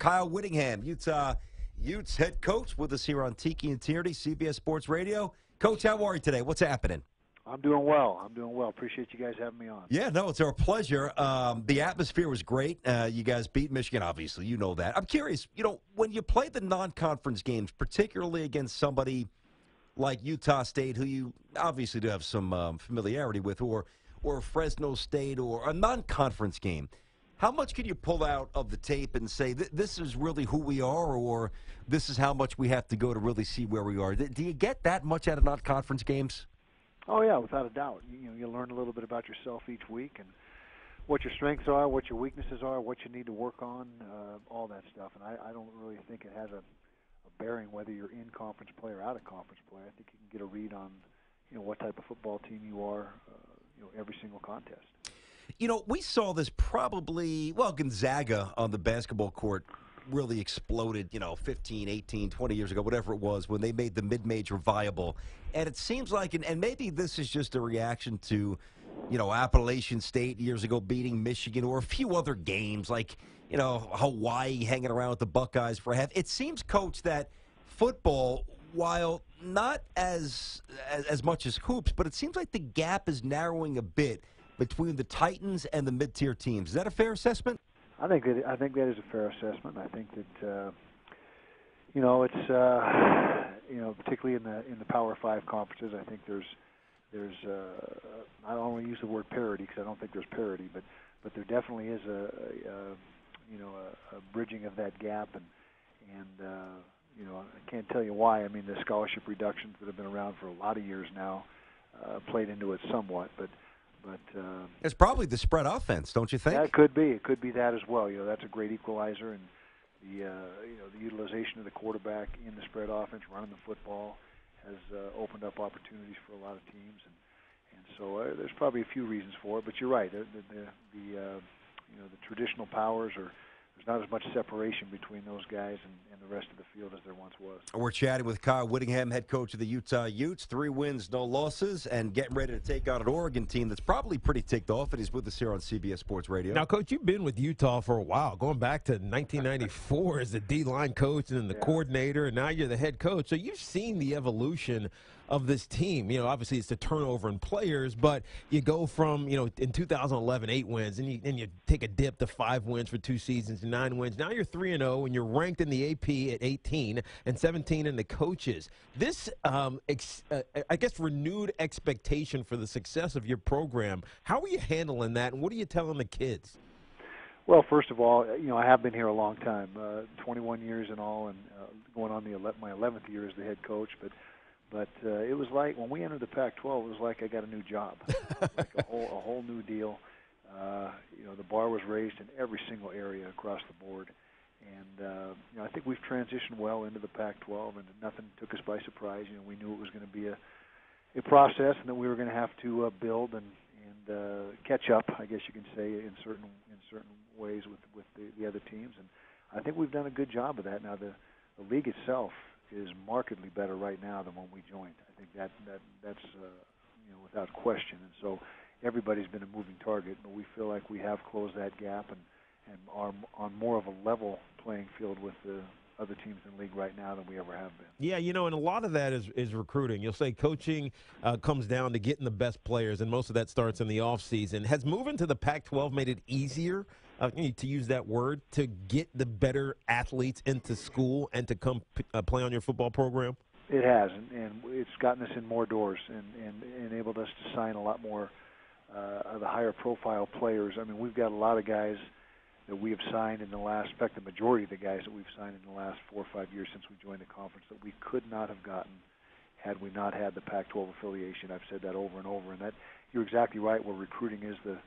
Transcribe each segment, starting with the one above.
Kyle Whittingham, Utes Head Coach, with us here on Tiki and Tierney, CBS Sports Radio. Coach, how are you today? What's happening? I'm doing well. Appreciate you guys having me on. Yeah, no, it's our pleasure. The atmosphere was great. You guys beat Michigan, obviously. You know that. I'm curious, when you play the non-conference games, particularly against somebody like Utah State, who you obviously do have some familiarity with, or Fresno State, or a non-conference game, how much can you pull out of the tape and say, this is really who we are, or this is how much we have to go to really see where we are? Do you get that much out of non-conference games? Oh, yeah, without a doubt. You learn a little bit about yourself each week and what your strengths are, what your weaknesses are, what you need to work on, all that stuff. And I don't really think it has a bearing whether you're in conference play or out of conference play. I think you can get a read on, what type of football team you are, every single contest. We saw this probably, Gonzaga on the basketball court really exploded, 15, 18, 20 years ago, whatever it was, when they made the mid-major viable. And it seems like, and maybe this is just a reaction to, Appalachian State years ago beating Michigan, or a few other games like, Hawaii hanging around with the Buckeyes for half. It seems, Coach, that football, while not as much as hoops, but it seems like the gap is narrowing a bit between the Titans and the mid-tier teams. Is that a fair assessment? I think that is a fair assessment. I think that it's particularly in the Power 5 conferences. I think there's I don't want to use the word parity because I don't think there's parity, but there definitely is a bridging of that gap, and I can't tell you why. I mean, the scholarship reductions that have been around for a lot of years now played into it somewhat, but it's probably the spread offense, don't you think? Yeah, it could be. It could be that as well. That's a great equalizer, and the utilization of the quarterback in the spread offense, running the football, has opened up opportunities for a lot of teams, and so there's probably a few reasons for it. But you're right. The traditional powers are. There's not as much separation between those guys and the rest of the field as there once was. We're chatting with Kyle Whittingham, head coach of the Utah Utes. 3 wins, no losses, and getting ready to take on an Oregon team that's probably pretty ticked off, and he's with us here on CBS Sports Radio. Now, Coach, you've been with Utah for a while, going back to 1994 as the D-line coach and then the coordinator, and now you're the head coach. So you've seen the evolution of this team. Obviously it's the turnover in players, but you go from, in 2011, 8 wins, and you take a dip to 5 wins for 2 seasons, 9 wins. Now you're 3-0, and you're ranked in the AP at 18 and 17 in the coaches. This, I guess, renewed expectation for the success of your program. How are you handling that, and what are you telling the kids? Well, first of all, I have been here a long time, 21 years in all, and going on my 11th year as the head coach, but it was like when we entered the Pac-12, it was like I got a new job, like a whole new deal. The bar was raised in every single area across the board, and I think we've transitioned well into the Pac-12, and nothing took us by surprise. We knew it was going to be a process, and that we were going to have to build and catch up, I guess you can say, in certain ways with the other teams, and I think we've done a good job of that. Now the league itself is markedly better right now than when we joined. I think that's without question. And so everybody's been a moving target, but we feel like we have closed that gap and are on more of a level playing field with the other teams in the league right now than we ever have been. Yeah, and a lot of that is recruiting. You'll say coaching comes down to getting the best players, and most of that starts in the offseason. Has moving to the Pac-12 made it easier, to use that word, to get the better athletes into school and to come play on your football program? It has, and it's gotten us in more doors and enabled us to sign a lot more of the higher-profile players. I mean, we've got a lot of guys that we have signed in the last, in fact, the majority of the guys that we've signed in the last 4 or 5 years since we joined the conference that we could not have gotten had we not had the Pac-12 affiliation. I've said that over and over, and that you're exactly right. Where recruiting is the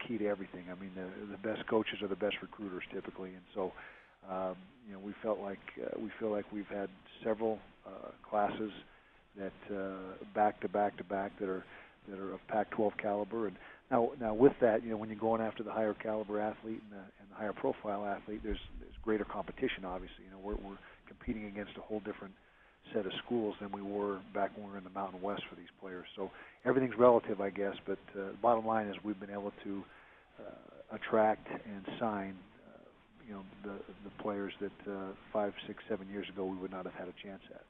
key to everything. I mean, the best coaches are the best recruiters typically, and so we feel like we've had several classes that back to back that are of Pac-12 caliber. And now with that, when you're going after the higher caliber athlete and the higher profile athlete, there's greater competition. Obviously, we're competing against a whole different set of schools than we were back when we were in the Mountain West for these players. So everything's relative, I guess, but the bottom line is we've been able to attract and sign the players that 5, 6, 7 years ago we would not have had a chance at.